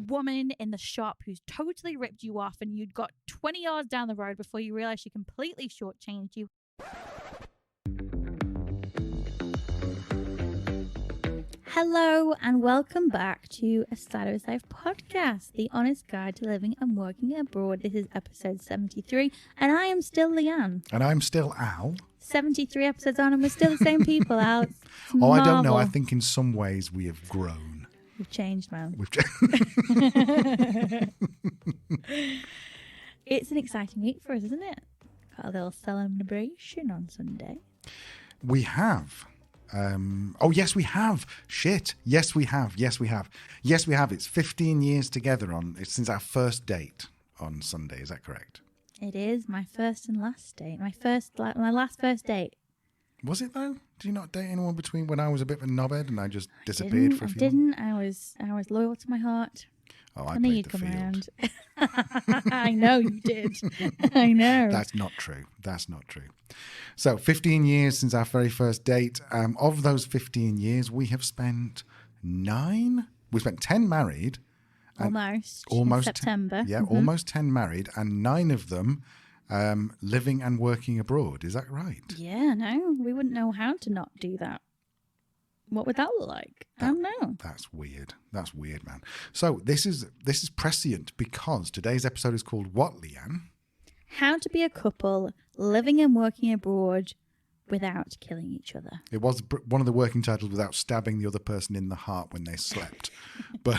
woman in the shop who's totally ripped you off and you'd got 20 yards down the road before you realised she completely shortchanged you. Hello and welcome back to A Side of His Life podcast, the honest guide to living and working abroad. This is episode 73 and I am still Leanne. And I'm still Al. 73 episodes on and we're still the same people, Al. It's Oh, I don't know. marvel. I think in some ways we have grown. We've changed, man. It's an exciting week for us, isn't it? Got a little celebration on Sunday. We have. Oh, yes, we have. Shit. Yes, we have. Yes, we have. Yes, we have. It's 15 years together since our first date on Sunday. Is that correct? It is my first and last date. My last first date. Was it though? Did you not date anyone between when I was a bit of a knobhead and I just disappeared for a few months? I was loyal to my heart. Oh, I knew played you'd the come field. around. I know you did. I know. That's not true. That's not true. So 15 years since our very first date. Of those 15 years, we have spent 9. We spent 10 married. Almost. Almost in September. Almost 10 married and 9 of them living and working abroad. Is that right? Yeah, no, we wouldn't know how to not do that. What would that look like? I don't know. That's weird. That's weird, man. So this is prescient because today's episode is called what, Leanne? How to be a couple living and working abroad without killing each other. It was one of the working titles without stabbing the other person in the heart when they slept. But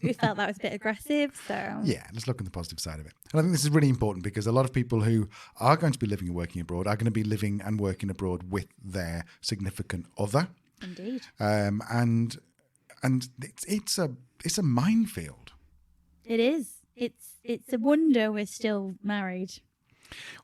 we felt that was a bit aggressive, so... Yeah, let's look on the positive side of it. And I think this is really important because a lot of people who are going to be living and working abroad are going to be living and working abroad with their significant other. Indeed. And it's a minefield. It is. It's a wonder we're still married.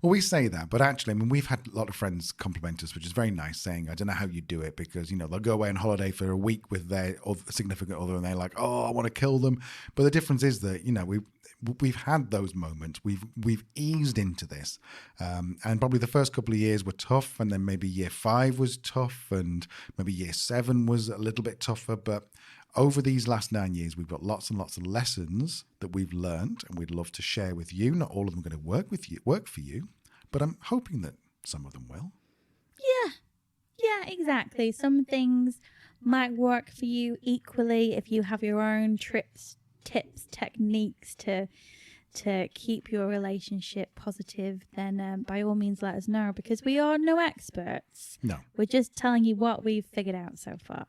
Well, we say that, but actually, I mean, we've had a lot of friends compliment us, which is very nice, saying, I don't know how you do it because, they'll go away on holiday for a week with their significant other and they're like, oh, I want to kill them. But the difference is that, we've had those moments. We've eased into this. And probably the first couple of years were tough. And then maybe year 5 was tough. And maybe year 7 was a little bit tougher. But over these last 9 years, we've got lots and lots of lessons that we've learned and we'd love to share with you. Not all of them are going to work for you, but I'm hoping that some of them will. Yeah, exactly. Some things might work for you equally if you have your own tips, techniques to keep your relationship positive, then by all means let us know because we are no experts. No. We're just telling you what we've figured out so far.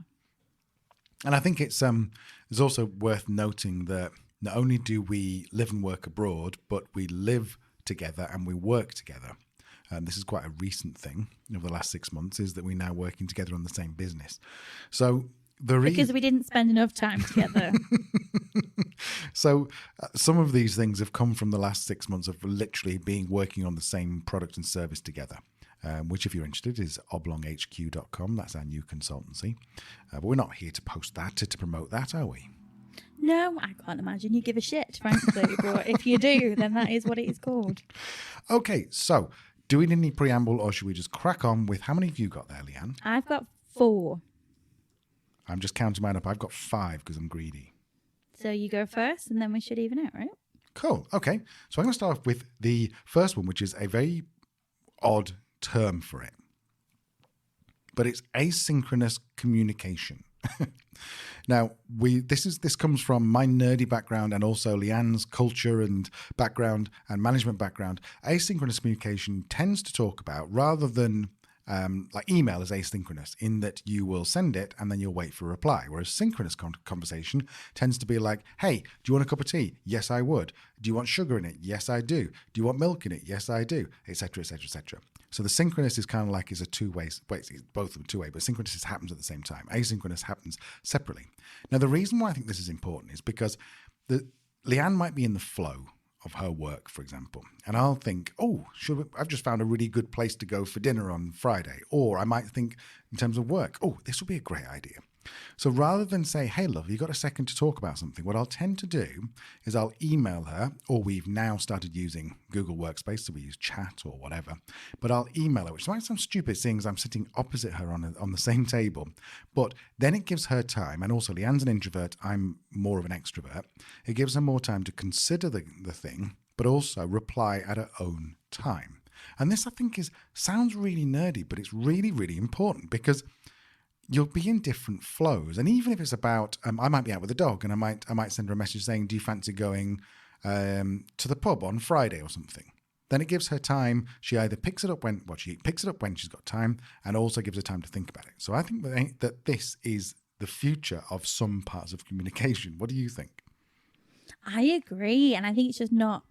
And I think it's also worth noting that not only do we live and work abroad, but we live together and we work together. This is quite a recent thing over the last 6 months, is that we're now working together on the same business. So because we didn't spend enough time together. So some of these things have come from the last 6 months of literally working on the same product and service together. Which, if you're interested, is oblonghq.com. That's our new consultancy. But we're not here to post that, to promote that, are we? No, I can't imagine you give a shit, frankly. But if you do, then that is what it is called. Okay, so do we need any preamble or should we just crack on with how many have you got there, Leanne? I've got 4. I'm just counting mine up. I've got 5 because I'm greedy. So you go first and then we should even out, right? Cool. Okay. So I'm going to start off with the first one, which is a very odd term for it, but it's asynchronous communication. Now, this comes from my nerdy background and also Leanne's culture and background and management background. Asynchronous communication tends to talk about, rather than like email is asynchronous in that you will send it and then you'll wait for a reply, whereas synchronous conversation tends to be like, hey, do you want a cup of tea? Yes, I would. Do you want sugar in it? Yes, I do. Do you want milk in it? Yes, I do, etc., etc., etc. So the synchronous is kind of like is a two-way, it's both of them two-way, but synchronous happens at the same time. Asynchronous happens separately. Now, the reason why I think this is important is because Leanne might be in the flow of her work, for example, and I'll think, oh, I've just found a really good place to go for dinner on Friday. Or I might think in terms of work, oh, this will be a great idea. So rather than say, hey, love, you got a second to talk about something, what I'll tend to do is I'll email her, or we've now started using Google Workspace, so we use chat or whatever, but I'll email her, which might sound stupid seeing as I'm sitting opposite her on the same table, but then it gives her time, and also Leanne's an introvert, I'm more of an extrovert, it gives her more time to consider the thing, but also reply at her own time. And this, I think, sounds really nerdy, but it's really, really important because you'll be in different flows. And even if it's about, I might be out with a dog and I might send her a message saying, do you fancy going to the pub on Friday or something? Then it gives her time. She either picks it up when she's got time, and also gives her time to think about it. So I think that this is the future of some parts of communication. What do you think? I agree. And I think it's just not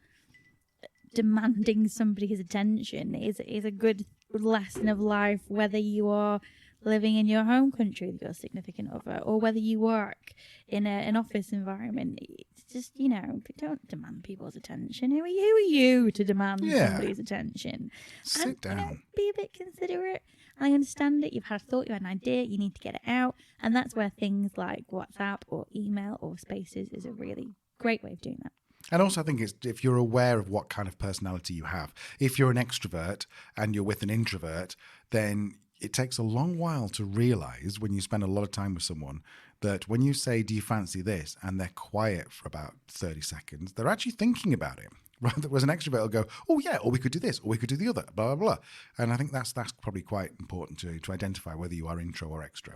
demanding somebody's attention is a good lesson of life, whether you are living in your home country with your significant other or whether you work in an office environment. It's just, don't demand people's attention. Who are you to demand somebody's attention? Sit down. Be a bit considerate. I understand it. You've had a thought, you had an idea, you need to get it out. And that's where things like WhatsApp or email or Spaces is a really great way of doing that. And also, I think it's if you're aware of what kind of personality you have. If you're an extrovert and you're with an introvert, then it takes a long while to realize when you spend a lot of time with someone that when you say, do you fancy this? And they're quiet for about 30 seconds, they're actually thinking about it. Rather, whereas an extrovert will go, oh yeah, or we could do this, or we could do the other, blah, blah, blah. And I think that's probably quite important to identify whether you are intro or extra.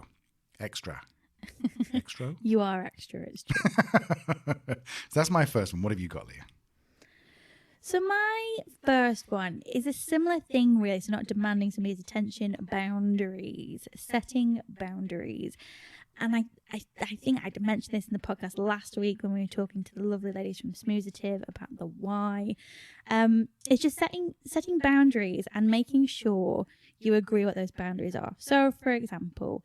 Extra. You are extra, it's true. So that's my first one. What have you got, Leah? So my first one is a similar thing, really. So not demanding somebody's attention, boundaries, setting boundaries. And I think I mentioned this in the podcast last week when we were talking to the lovely ladies from Smoozative about the why. It's just setting boundaries and making sure you agree what those boundaries are. So, for example,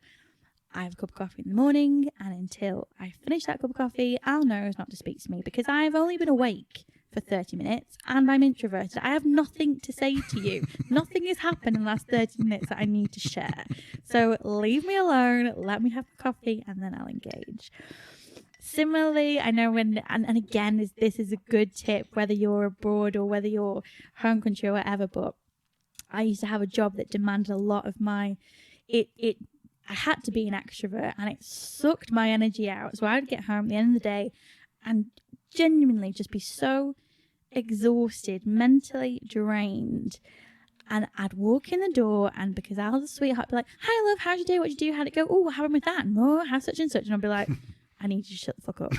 I have a cup of coffee in the morning, and until I finish that cup of coffee, I'll know not to speak to me because I've only been awake for 30 minutes and I'm introverted. I have nothing to say to you. Nothing has happened in the last 30 minutes that I need to share. So leave me alone, let me have a coffee, and then I'll engage. Similarly, I know and again, this is a good tip, whether you're abroad or whether you're home country or whatever, but I used to have a job that demanded a lot of I had to be an extrovert and it sucked my energy out. So I'd get home at the end of the day and genuinely just be so exhausted, mentally drained. And I'd walk in the door, and because I was a sweetheart, I'd be like, hi, love, how'd you do? What'd you do? How'd it go? Oh, what happened with that? No, how such and such. And I'd be like, I need you to shut the fuck up.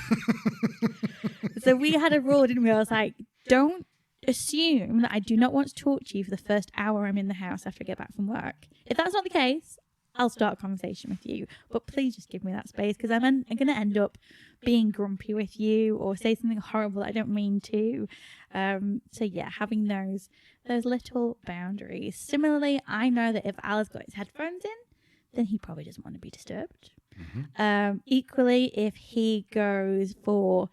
So we had a rule, didn't we? I was like, don't assume that I do not want to talk to you for the first hour I'm in the house after I get back from work. If that's not the case, I'll start a conversation with you, but please just give me that space because I'm going to end up being grumpy with you or say something horrible that I don't mean to. So yeah, having those little boundaries. Similarly, I know that if Al's got his headphones in, then he probably doesn't want to be disturbed. Mm-hmm. Equally, if he goes for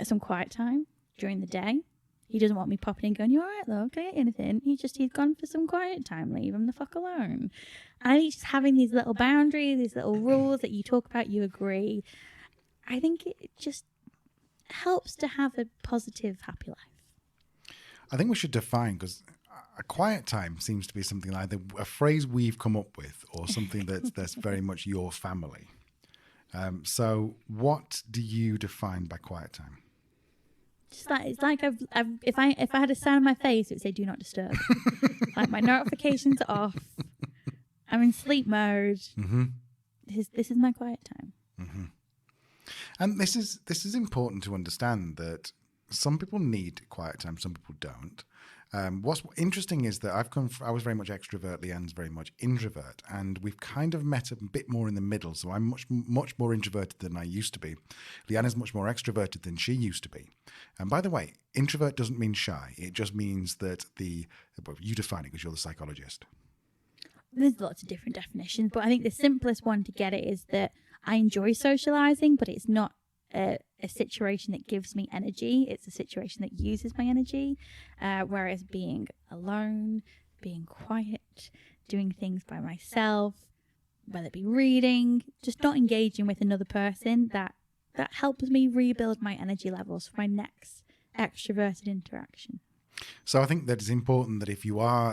some quiet time during the day, he doesn't want me popping in going, you all right, love? Can I get you anything? He's gone for some quiet time. Leave him the fuck alone. And I think just having these little boundaries, these little rules that you talk about, you agree, I think it just helps to have a positive, happy life. I think we should define, because a quiet time seems to be something like a phrase we've come up with or something that's very much your family. So what do you define by quiet time? Just like it's like if I had a sound on my face, it would say "Do not disturb." Like my notifications are off. I'm in sleep mode. Mm-hmm. This is my quiet time. Mm-hmm. And this is important to understand that some people need quiet time, some people don't. What's interesting is that I was very much extrovert, Leanne's very much introvert, and we've kind of met a bit more in the middle. So I'm much more introverted than I used to be. Leanne is much more extroverted than she used to be. And by the way, introvert doesn't mean shy. It just means that you define it because you're the psychologist. There's lots of different definitions, but I think the simplest one to get it is that I enjoy socializing, but it's not a situation that gives me energy. It's a situation that uses my energy, whereas being alone, being quiet, doing things by myself, whether it be reading, just not engaging with another person, that helps me rebuild my energy levels for my next extroverted interaction. So I think that it's important that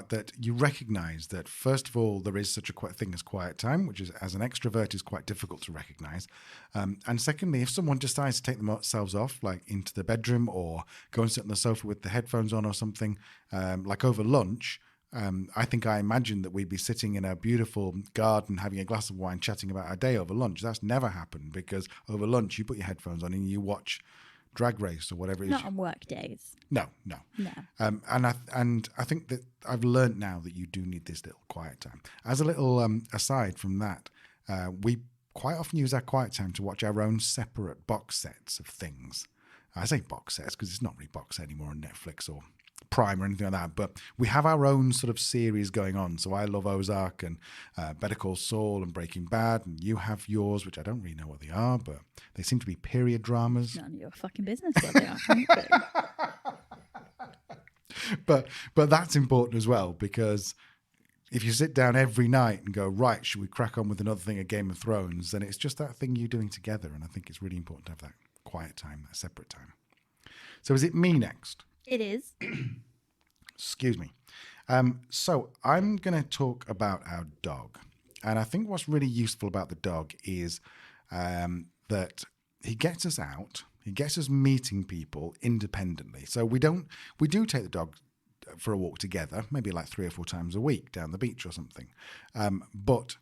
that you recognize that, first of all, there is such a thing as quiet time, which is, as an extrovert, is quite difficult to recognize. And secondly, if someone decides to take themselves off, like into the bedroom or go and sit on the sofa with the headphones on or something, like over lunch, I imagine that we'd be sitting in a beautiful garden having a glass of wine, chatting about our day over lunch. That's never happened, because over lunch you put your headphones on and you watch Drag Race or whatever it is. Not on work days. No. And I think that I've learned now that you do need this little quiet time. As a little aside from that, we quite often use our quiet time to watch our own separate box sets of things. I say box sets because it's not really box set anymore on Netflix or Prime or anything like that, but we have our own sort of series going on. So I love Ozark and Better Call Saul and Breaking Bad, and you have yours, which I don't really know what they are, but they seem to be period dramas. None of your fucking business what they are, frankly. But that's important as well, because if you sit down every night and go, right, should we crack on with another thing of Game of Thrones, then it's just that thing you're doing together, and I think it's really important to have that quiet time, that separate time. So is it me next? It is. Excuse me. So I'm going to talk about our dog. And I think what's really useful about the dog is that he gets us out. He gets us meeting people independently. So we do take the dog for a walk together, maybe like 3 or 4 times a week down the beach or something. But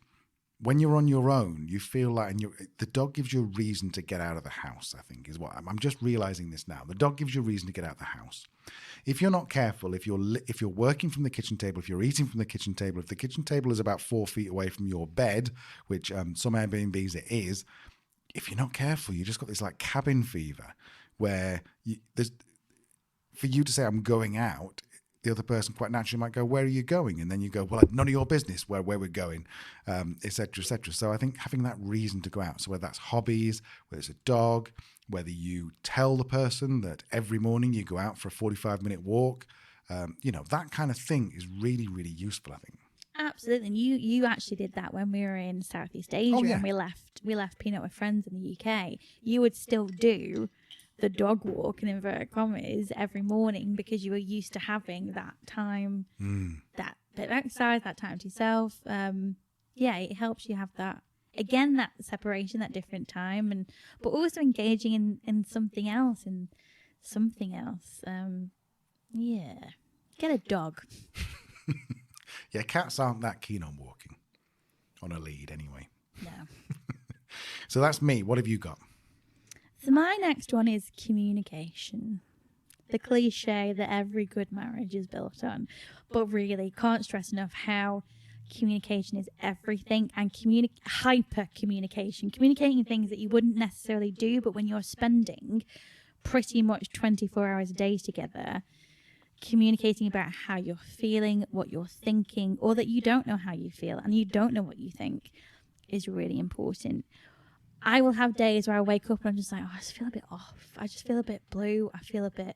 when you're on your own, you feel like, the dog gives you a reason to get out of the house, I think, is what I'm just realizing this now. The dog gives you a reason to get out of the house. If you're not careful, if you're working from the kitchen table, if you're eating from the kitchen table, if the kitchen table is about 4 feet away from your bed, which some Airbnbs it is, if you're not careful, you just got this like cabin fever where for you to say I'm going out, the other person quite naturally might go, where are you going? And then you go, well, none of your business where we're going, et cetera, et cetera. So I think having that reason to go out, so whether that's hobbies, whether it's a dog, whether you tell the person that every morning you go out for a 45-minute walk, that kind of thing is really, really useful, I think. Absolutely. And you actually did that when we were in Southeast Asia. Oh, yeah. And we left Peanut with friends in the UK. You would still do the dog walk in inverted commas every morning because you were used to having that time, that bit of exercise, that time to yourself. It helps you have that, again, that separation, that different time, but also engaging in something else, get a dog. Yeah, cats aren't that keen on walking on a lead anyway. No. So that's me. What have you got? So my next one is communication. The cliche that every good marriage is built on. But really, can't stress enough how communication is everything, and hyper communication. Communicating things that you wouldn't necessarily do, but when you're spending pretty much 24 hours a day together, communicating about how you're feeling, what you're thinking, or that you don't know how you feel and you don't know what you think is really important. I will have days where I wake up and I'm just like, I just feel a bit off. I just feel a bit blue. I feel a bit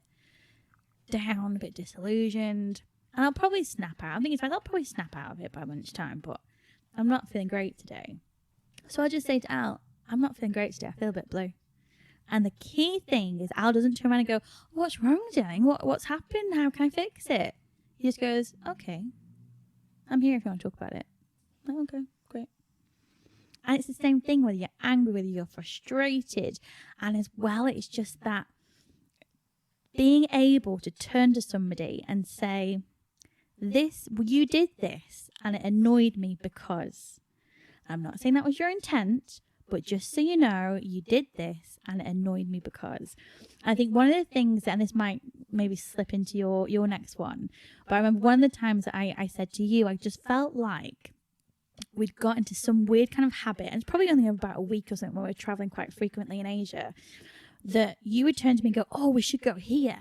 down, a bit disillusioned. And I'll probably snap out. I think I'll probably snap out of it by lunchtime, but I'm not feeling great today. So I'll just say to Al, I'm not feeling great today. I feel a bit blue. And the key thing is Al doesn't turn around and go, what's wrong, darling? What's happened? How can I fix it? He just goes, okay, I'm here if you want to talk about it. Oh, okay, great. And it's the same thing whether you're angry, whether you're frustrated. And as well, it's just that being able to turn to somebody and say, you did this and it annoyed me because. I'm not saying that was your intent, but just so you know, you did this and it annoyed me because. I think one of the things, and this might maybe slip into your next one, but I remember one of the times that I said to you, I just felt like we'd got into some weird kind of habit, and it's probably only about a week or something when we were traveling quite frequently in Asia, that you would turn to me and go, oh, we should go here.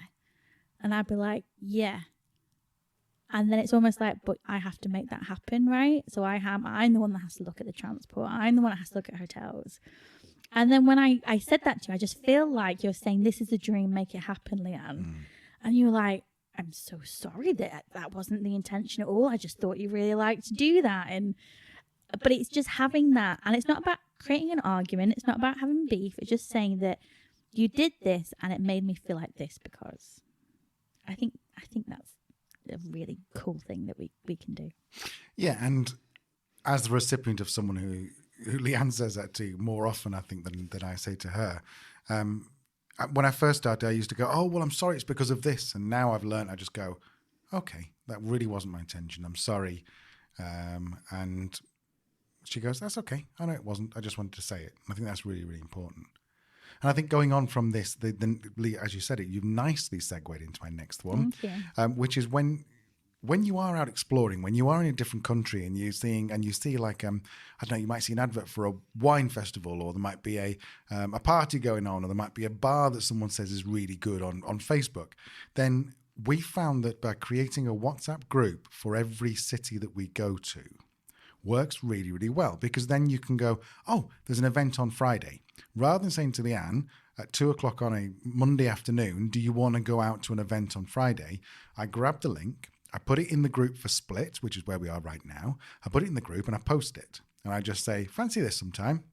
And I'd be like, yeah. And then it's almost like, but I have to make that happen, right? So I'm the one that has to look at the transport. I'm the one that has to look at hotels. And then when I said that to you, I just feel like you're saying, this is a dream, make it happen, Leanne. And you were like, I'm so sorry that wasn't the intention at all. I just thought you really liked to do that. And but it's just having that, and it's not about creating an argument. It's not about having beef. It's just saying that you did this and it made me feel like this, because I think that's a really cool thing that we can do. Yeah, and as the recipient of someone who Leanne says that to more often, I think, than I say to her. When I first started, I used to go, oh, well, I'm sorry, it's because of this. And now I've learned, I just go, okay, that really wasn't my intention. I'm sorry. And she goes, that's okay. I know it wasn't. I just wanted to say it. And I think that's really, really important. And I think going on from this, as you said it, you've nicely segued into my next one, which is when you are out exploring, when you are in a different country and you see like, I don't know, you might see an advert for a wine festival, or there might be a party going on, or there might be a bar that someone says is really good on Facebook. Then we found that by creating a WhatsApp group for every city that we go to works really, really well, because then you can go, oh, there's an event on Friday. Rather than saying to Leanne at 2:00 on a Monday afternoon, do you want to go out to an event on Friday? I grab the link, I put it in the group for Split, which is where we are right now. I put it in the group and I post it. And I just say, fancy this sometime.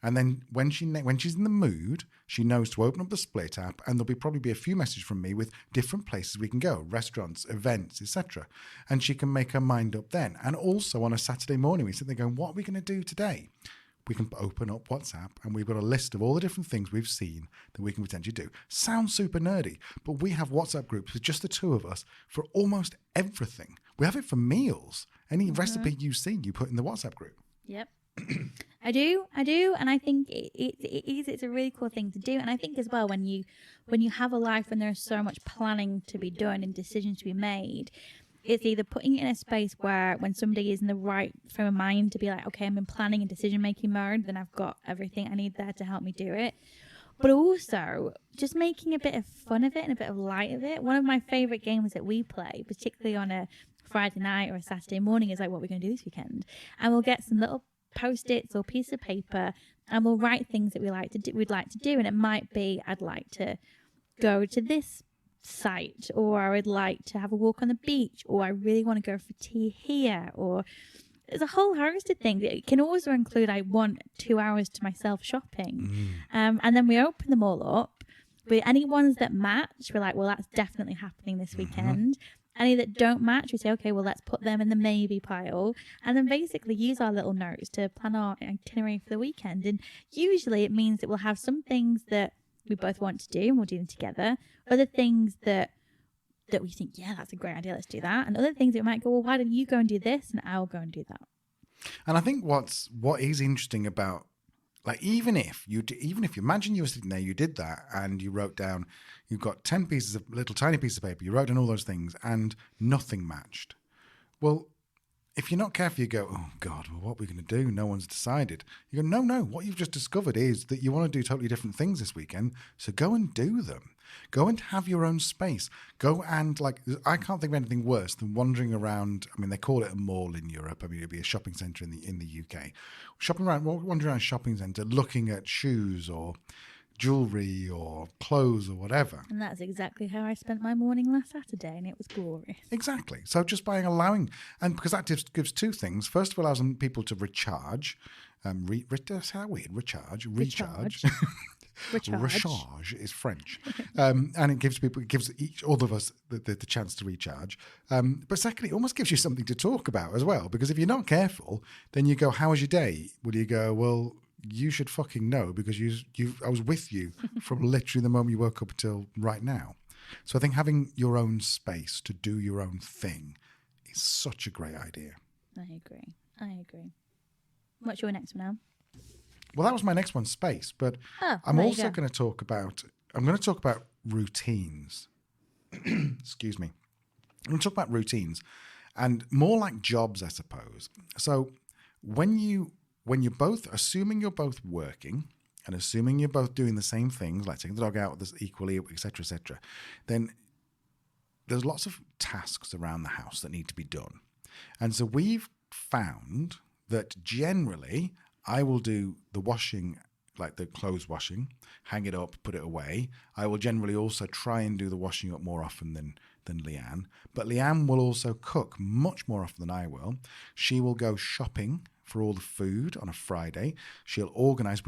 And then when she's in the mood, she knows to open up the Split app, and there'll probably be a few messages from me with different places we can go, restaurants, events, etc. And she can make her mind up then. And also on a Saturday morning, we sit there going, what are we going to do today? We can open up WhatsApp and we've got a list of all the different things we've seen that we can potentially do. Sounds super nerdy, but we have WhatsApp groups with just the two of us for almost everything. We have it for meals. Any recipe you see, you put in the WhatsApp group. Yep. I do. And I think it's a really cool thing to do. And I think as well, when you have a life when there's so much planning to be done and decisions to be made, it's either putting it in a space where when somebody is in the right frame of mind to be like, okay, I'm in planning and decision-making mode, then I've got everything I need there to help me do it. But also just making a bit of fun of it and a bit of light of it. One of my favourite games that we play, particularly on a Friday night or a Saturday morning, is like, what we're going to do this weekend. And we'll get some little Post-its or piece of paper and we'll write things that we'd like to do. And it might be, I'd like to go to this site, or I would like to have a walk on the beach, or I really want to go for tea here, or there's a whole host of things. It can also include, I want 2 hours to myself shopping. And then we open them all up. But any ones that match, we're like, well, that's definitely happening this weekend. Any that don't match, we say, okay, well, let's put them in the maybe pile, and then basically use our little notes to plan our itinerary for the weekend. And usually it means that we'll have some things that we both want to do and we'll do them together. Other things that we think, yeah, that's a great idea, let's do that. And other things that we might go, well, why don't you go and do this and I'll go and do that. And I think what is interesting about, like, even if you imagine you were sitting there, you did that and you wrote down, you've got 10 pieces of little tiny pieces of paper, you wrote down all those things and nothing matched. Well, if you're not careful, you go, oh God, well, what are we going to do? No one's decided. You go, no. What you've just discovered is that you want to do totally different things this weekend. So go and do them. Go and have your own space. Go and, like, I can't think of anything worse than wandering around. I mean, they call it a mall in Europe. I mean, it'd be a shopping centre in the UK. Wandering around a shopping centre, looking at shoes or jewellery or clothes or whatever. And that's exactly how I spent my morning last Saturday, and it was glorious. Exactly. So just by allowing, and because that gives two things. First of all, allows people to recharge. That's how weird. Recharge. Recharge is French. And it gives all of us the chance to recharge. But secondly, it almost gives you something to talk about as well, because if you're not careful, then you go, how was your day? Well, you go, well, you should fucking know, because I was with you from literally the moment you woke up until right now. So I think having your own space to do your own thing is such a great idea. I agree. What's your next one now? Well, that was my next one, space. But I'm also going to talk about routines. Excuse me. I'm going to talk about routines, and more like jobs, I suppose. So when you're both, assuming you're both working and assuming you're both doing the same things, like taking the dog out equally, etc., then there's lots of tasks around the house that need to be done. And so we've found that generally I will do the washing, like the clothes washing, hang it up, put it away. I will generally also try and do the washing up more often than Leanne. But Leanne will also cook much more often than I will. She will go shopping for all the food on a Friday. She'll organise.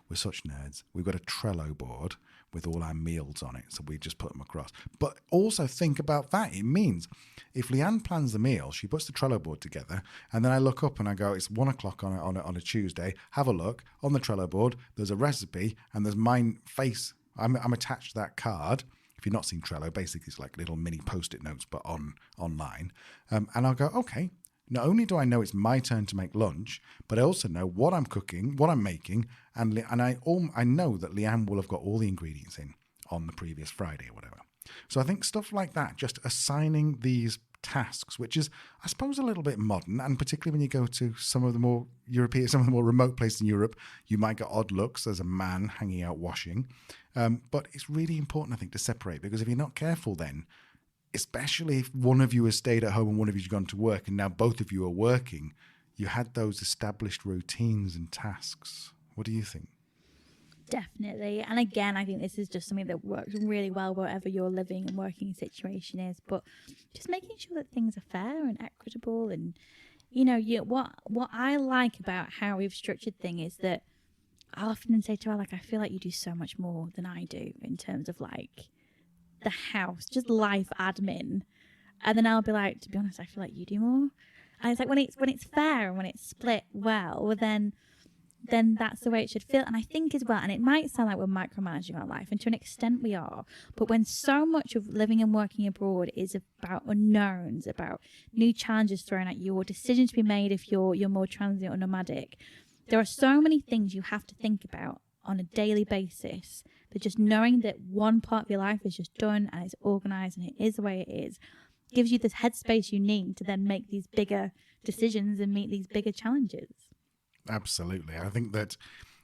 We're such nerds. We've got a Trello board with all our meals on it, so we just put them across. But also think about that. It means if Leanne plans the meal, she puts the Trello board together, and then I look up and I go, it's 1 o'clock on a Tuesday. Have a look on the Trello board. There's a recipe, and there's my face. I'm attached to that card. If you've not seen Trello, basically it's like little mini Post-it notes, but online. And I'll go, okay. Not only do I know it's my turn to make lunch, but I also know what I'm cooking, what I'm making, and I know that Leanne will have got all the ingredients in on the previous Friday or whatever. So I think stuff like that, just assigning these tasks, which is, I suppose, a little bit modern, and particularly when you go to some of the more European, some of the more remote places in Europe, you might get odd looks as a man hanging out washing. But it's really important, I think, to separate, because if you're not careful then, especially if one of you has stayed at home and one of you's gone to work and now both of you are working, you had those established routines and tasks. What do you think? Definitely. And again, I think this is just something that works really well wherever your living and working situation is. But just making sure that things are fair and equitable. And, what I like about how we've structured things is that I often say to her, I feel like you do so much more than I do in terms of the house, just life admin. And then I'll be like, to be honest, I feel like you do more. And it's like when it's fair and when it's split well, then that's the way it should feel. And I think as well, and it might sound like we're micromanaging our life, and to an extent we are, but when so much of living and working abroad is about unknowns, about new challenges thrown at you, or decisions to be made if you're more transient or nomadic, there are so many things you have to think about on a daily basis, that just knowing that one part of your life is just done and it's organised and it is the way it is, gives you this headspace you need to then make these bigger decisions and meet these bigger challenges. Absolutely. I think that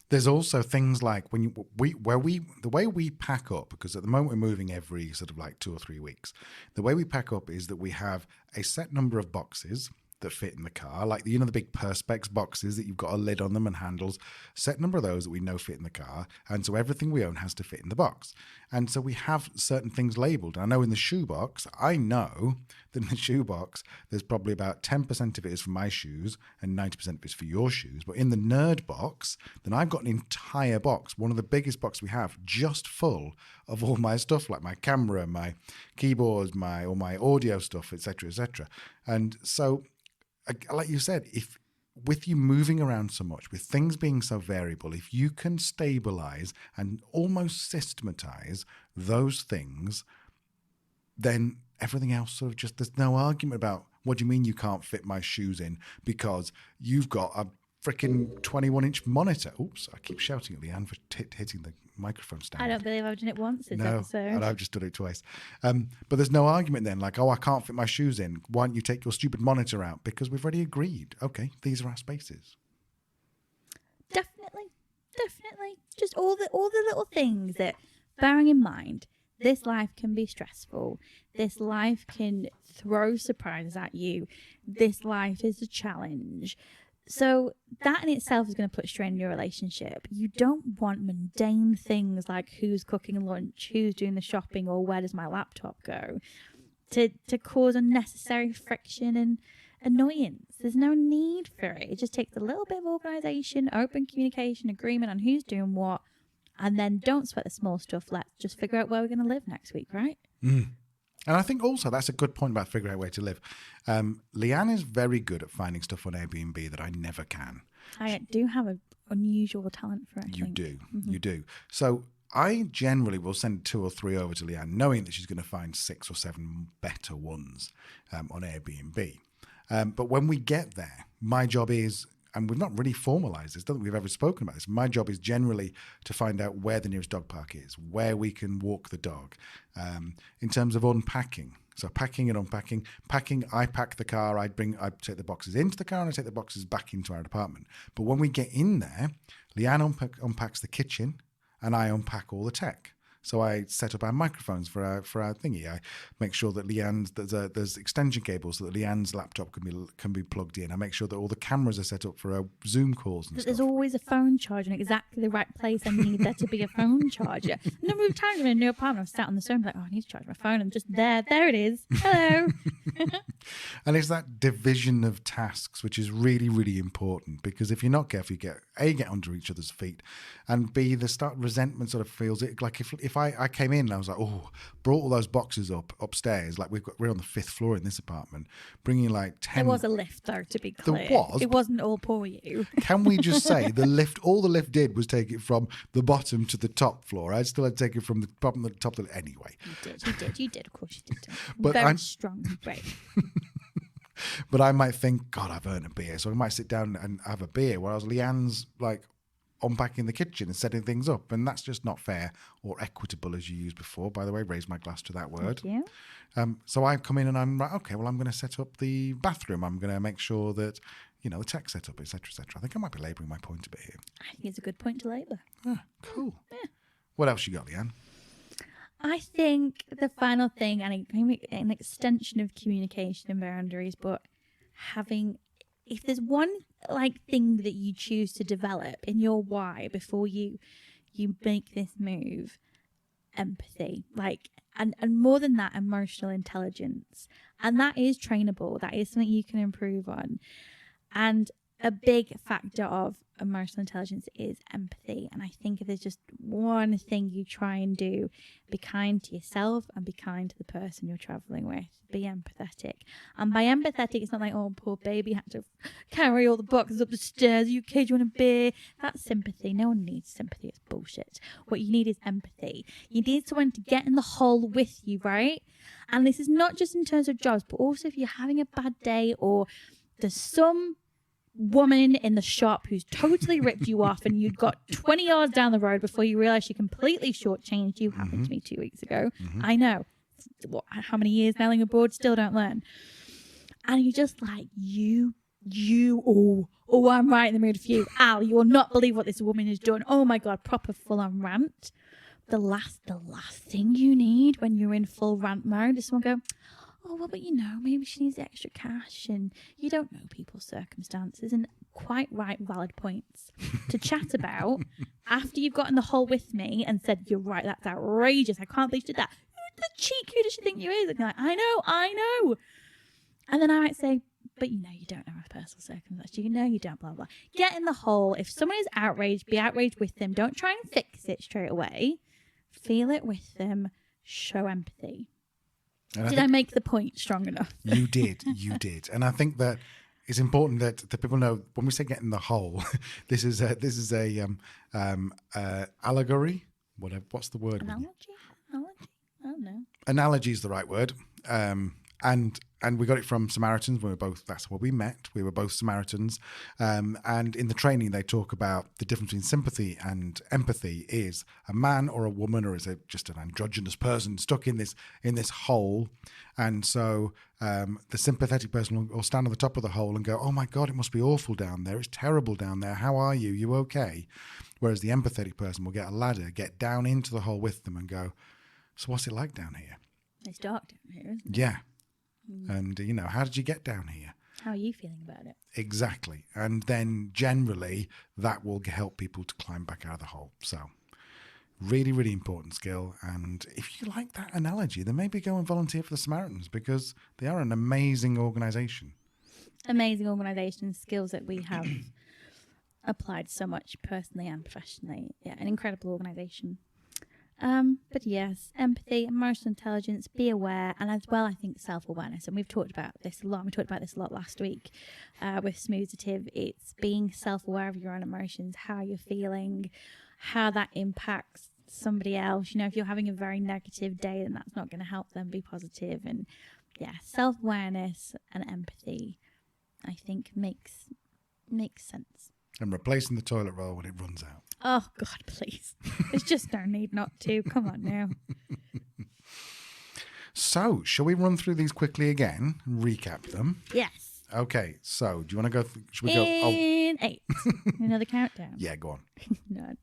there's also things like the way we pack up, because at the moment we're moving every sort of 2 or 3 weeks. The way we pack up is that we have a set number of boxes that fit in the car, like the big Perspex boxes that you've got a lid on them and handles, set number of those that we know fit in the car, and so everything we own has to fit in the box. And so we have certain things labeled. I know in the shoebox, I know that in the shoebox there's probably about 10% of it is for my shoes and 90% of it is for your shoes. But in the nerd box, then I've got an entire box, one of the biggest boxes we have, just full of all my stuff, like my camera, my keyboards, all my audio stuff, etc., etc. And so, like you said, if with you moving around so much, with things being so variable, if you can stabilize and almost systematize those things, then everything else sort of just, there's no argument about, what do you mean you can't fit my shoes in because you've got a freaking 21-inch monitor. Oops, I keep shouting at Leanne for hitting the microphone stand. I don't believe I've done it once this episode. And I've just done it twice. But there's no argument then, I can't fit my shoes in. Why don't you take your stupid monitor out? Because we've already agreed. Okay, these are our spaces. Definitely. Just all the little things that, bearing in mind, this life can be stressful. This life can throw surprises at you. This life is a challenge. So that in itself is going to put strain in your relationship. You don't want mundane things like who's cooking lunch, who's doing the shopping, or where does my laptop go, to cause unnecessary friction and annoyance. There's no need for it. It just takes a little bit of organisation, open communication, agreement on who's doing what, and then don't sweat the small stuff. Let's just figure out where we're going to live next week, right? Mm. And I think also that's a good point about figuring out where to live. Leanne is very good at finding stuff on Airbnb that I never can. I do have an unusual talent for it. You do. You do. So I generally will send 2 or 3 over to Leanne, knowing that she's going to find 6 or 7 better ones on Airbnb. But when we get there, my job is, and we've not really formalized this, don't think we've ever spoken about this. My job is generally to find out where the nearest dog park is, where we can walk the dog. In terms of unpacking, so packing and unpacking. Packing, I pack the car, I take the boxes into the car and I take the boxes back into our apartment. But when we get in there, Leanne unpacks the kitchen and I unpack all the tech. So I set up our microphones for our thingy. I make sure that there's extension cables so that Leanne's laptop can be plugged in. I make sure that all the cameras are set up for our Zoom calls and There's stuff. always a phone charger in exactly the right place. I need there to be a phone charger. A number of times in a new apartment, I've sat on the sofa like, oh, I need to charge my phone, and just there it is. Hello. And it's that division of tasks which is really, really important, because if you're not careful, you get under each other's feet, and B, the resentment sort of feels it. Like if I came in and I was like, oh, brought all those boxes upstairs, like we're on the 5th floor in this apartment, bringing like 10. There was a lift though, to be clear. There was. It wasn't all poor you. Can we just say all the lift did was take it from the bottom to the top floor. I still had to take it from the bottom to the top. Anyway. You did. Of course you did. But Very I'm strong and brave. But I might think, God, I've earned a beer. So I might sit down and have a beer, whereas Leanne's like unpacking the kitchen and setting things up. And that's just not fair or equitable, as you used before. By the way, raise my glass to that word. Thank you. So I come in and I'm like, okay, well, I'm going to set up the bathroom. I'm going to make sure that, the tech setup, etc., etc. I think I might be labouring my point a bit here. I think it's a good point to labour. Cool. Yeah. What else you got, Leanne? I think the final thing, and an extension of communication and boundaries, but if there's one thing that you choose to develop in your why before you make this move, empathy, and more than that, emotional intelligence, and that is trainable. That is something you can improve on, and a big factor of emotional intelligence is empathy. And I think if there's just one thing you try and do, be kind to yourself and be kind to the person you're traveling with. Be empathetic. And by empathetic, it's not like, oh, poor baby had to carry all the boxes up the stairs. Are you okay? Do you want a beer? That's sympathy. No one needs sympathy. It's bullshit. What you need is empathy. You need someone to get in the hole with you, right? And this is not just in terms of jobs, but also if you're having a bad day or there's some woman in the shop who's totally ripped you off and you'd got 20 yards down the road before you realised she completely shortchanged you. Happened to me 2 weeks ago. I know. How many years nailing a board, still don't learn. And you're just like, I'm right in the mood for you. Al, you will not believe what this woman has done. Oh my God, proper full-on rant. The last thing you need when you're in full rant mode is someone go, oh, well, but maybe she needs the extra cash, and you don't know people's circumstances, and quite right, valid points to chat about after you've gotten the hole with me and said, you're right, that's outrageous, I can't believe she did that. The cheek, who does she think you is? And you're like, I know. And then I might say, but you don't know her personal circumstances, you don't, blah, blah. Get in the hole. If someone is outraged, be outraged with them. Don't try and fix it straight away. Feel it with them. Show empathy. Did I make the point strong enough? You did. And I think that it's important that the people know when we say get in the hole, this is a allegory. What's the word? Analogy? I don't know. Analogy is the right word. And we got it from Samaritans. That's where we met. We were both Samaritans. And in the training, they talk about the difference between sympathy and empathy is a man or a woman, or is it just an androgynous person stuck in this hole. And so the sympathetic person will stand on the top of the hole and go, oh my God, it must be awful down there. It's terrible down there. How are you? You okay? Whereas the empathetic person will get a ladder, get down into the hole with them and go, so what's it like down here? It's dark down here, isn't it? Yeah. And, how did you get down here? How are you feeling about it? Exactly. And then generally that will help people to climb back out of the hole. So really, really important skill. And if you like that analogy, then maybe go and volunteer for the Samaritans, because they are an amazing organisation. Amazing organisation, skills that we have applied so much personally and professionally. Yeah, an incredible organisation. But yes, empathy, emotional intelligence, be aware, and as well, I think self-awareness. And we've talked about this a lot. We talked about this a lot last week with Smoozative. It's being self-aware of your own emotions, how you're feeling, how that impacts somebody else. If you're having a very negative day, then that's not going to help them be positive. And yeah, self-awareness and empathy, I think makes sense. And replacing the toilet roll when it runs out. Oh, God, please. There's just no need not to. Come on now. So, shall we run through these quickly again and recap them? Yes. Okay, so do you want to go? Should we In 8. Another countdown. Yeah, go on. No.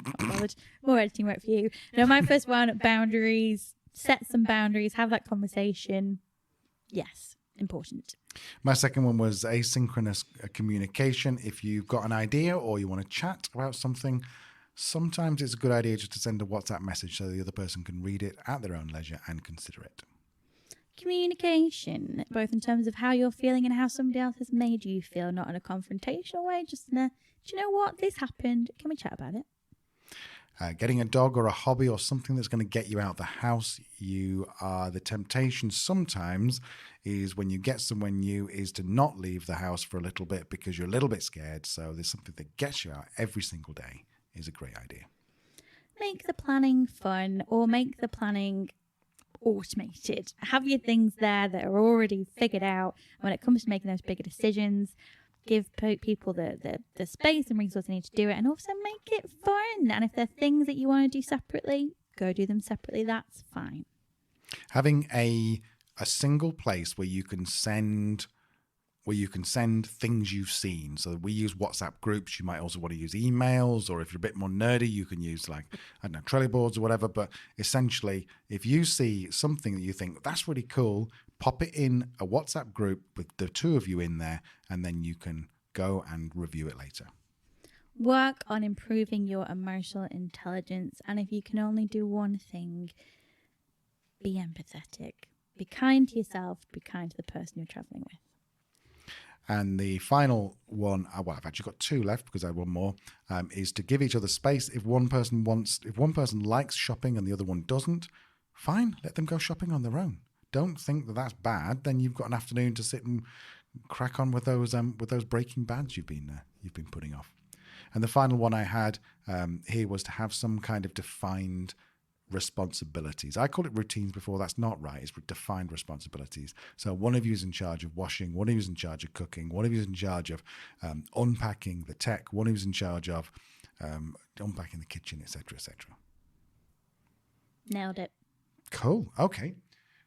Not bothered. More editing work for you. No, my first one, boundaries. Set some boundaries. Have that conversation. Yes, important. My second one was asynchronous communication. If you've got an idea or you want to chat about something, sometimes it's a good idea just to send a WhatsApp message so the other person can read it at their own leisure and consider it. Communication, both in terms of how you're feeling and how somebody else has made you feel, not in a confrontational way, just in a, do you know what, this happened, can we chat about it? Getting a dog or a hobby or something that's going to get you out of the house. The temptation sometimes is when you get somewhere new is to not leave the house for a little bit because you're a little bit scared. So there's something that gets you out every single day is a great idea. Make the planning fun or make the planning automated. Have your things there that are already figured out. When it comes to making those bigger decisions, give people the space and resources they need to do it, and also make it fun. And if there are things that you want to do separately, go do them separately. That's fine. Having a single place where you can send things you've seen. So we use WhatsApp groups. You might also want to use emails, or if you're a bit more nerdy, you can use Trello boards or whatever. But essentially, if you see something that you think that's really cool, pop it in a WhatsApp group with the two of you in there, and then you can go and review it later. Work on improving your emotional intelligence. And if you can only do one thing, be empathetic. Be kind to yourself. Be kind to the person you're traveling with. And the final one, I've actually got two left because I have one more, is to give each other space. If one person likes shopping and the other one doesn't, fine, let them go shopping on their own. Don't think that that's bad. Then you've got an afternoon to sit and crack on with those Breaking Bads you've been putting off. And the final one I had here was to have some kind of defined responsibilities. I called it routines before. That's not right. It's defined responsibilities. So one of you is in charge of washing, one of you is in charge of cooking, one of you is in charge of unpacking the tech, one of you is in charge of unpacking the kitchen, etc., etc. Nailed it. Cool. Okay.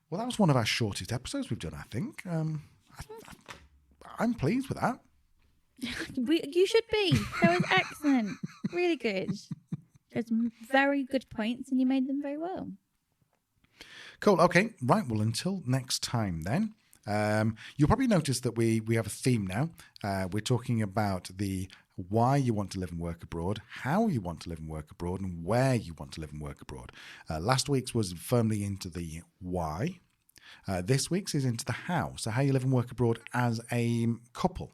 Well, that was one of our shortest episodes we've done, I think. I'm pleased with that. You should be. That was excellent. Really good. There's very good points and you made them very well. Cool. Okay. Right. Well, until next time then. You'll probably notice that we have a theme now. We're talking about the why you want to live and work abroad, how you want to live and work abroad, and where you want to live and work abroad. Last week's was firmly into the why. This week's is into the how. So how you live and work abroad as a couple.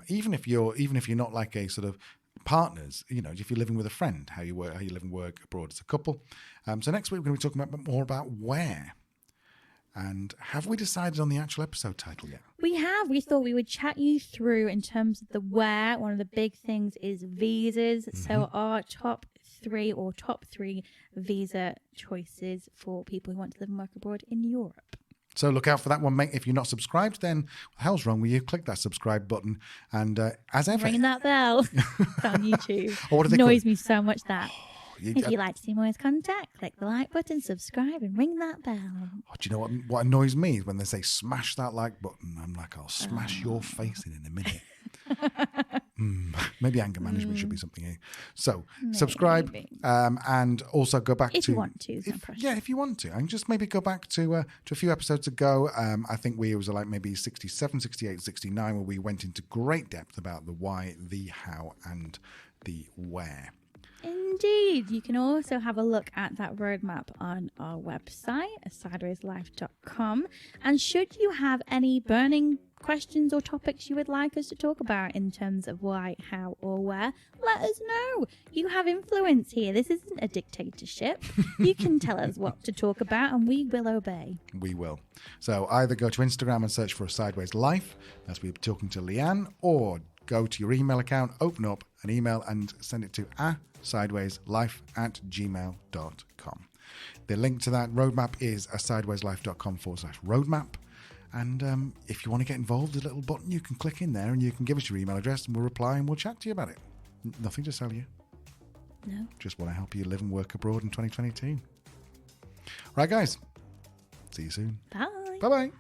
Even if you're not like a sort of partners, if you're living with a friend, how you live and work abroad as a couple. So next week we're going to be talking more about where. And have we decided on the actual episode title yet? We have. We thought we would chat you through in terms of the where. One of the big things is visas. Mm-hmm. So our top three visa choices for people who want to live and work abroad in Europe. So look out for that one, mate. If you're not subscribed, then what the hell's wrong with you? Click that subscribe button. And as ever... Ring that bell on YouTube. Or what do they annoys me so much that... If you'd like to see more content, click the like button, subscribe, and ring that bell. Oh, do you know what annoys me is when they say smash that like button. I'm like, I'll smash your face in a minute. Maybe anger management should be something here. So subscribe and also go back if you want to. If you want to. And just maybe go back to a few episodes ago. I think we was like maybe 67, 68, 69 where we went into great depth about the why, the how, and the where. Indeed. You can also have a look at that roadmap on our website, sidewayslife.com. And should you have any burning questions or topics you would like us to talk about in terms of why, how, or where, let us know. You have influence here. This isn't a dictatorship. You can tell us what to talk about and we will obey. We will. So either go to Instagram and search for Sideways Life, as we're talking to Leanne, or go to your email account, open up an email and send it to sidewayslife@gmail.com. The link to that roadmap is sidewayslife.com/roadmap. And if you want to get involved, there's a little button you can click in there and you can give us your email address and we'll reply and we'll chat to you about it. Nothing to sell you. No. Just want to help you live and work abroad in 2022. Right, guys. See you soon. Bye. Bye-bye.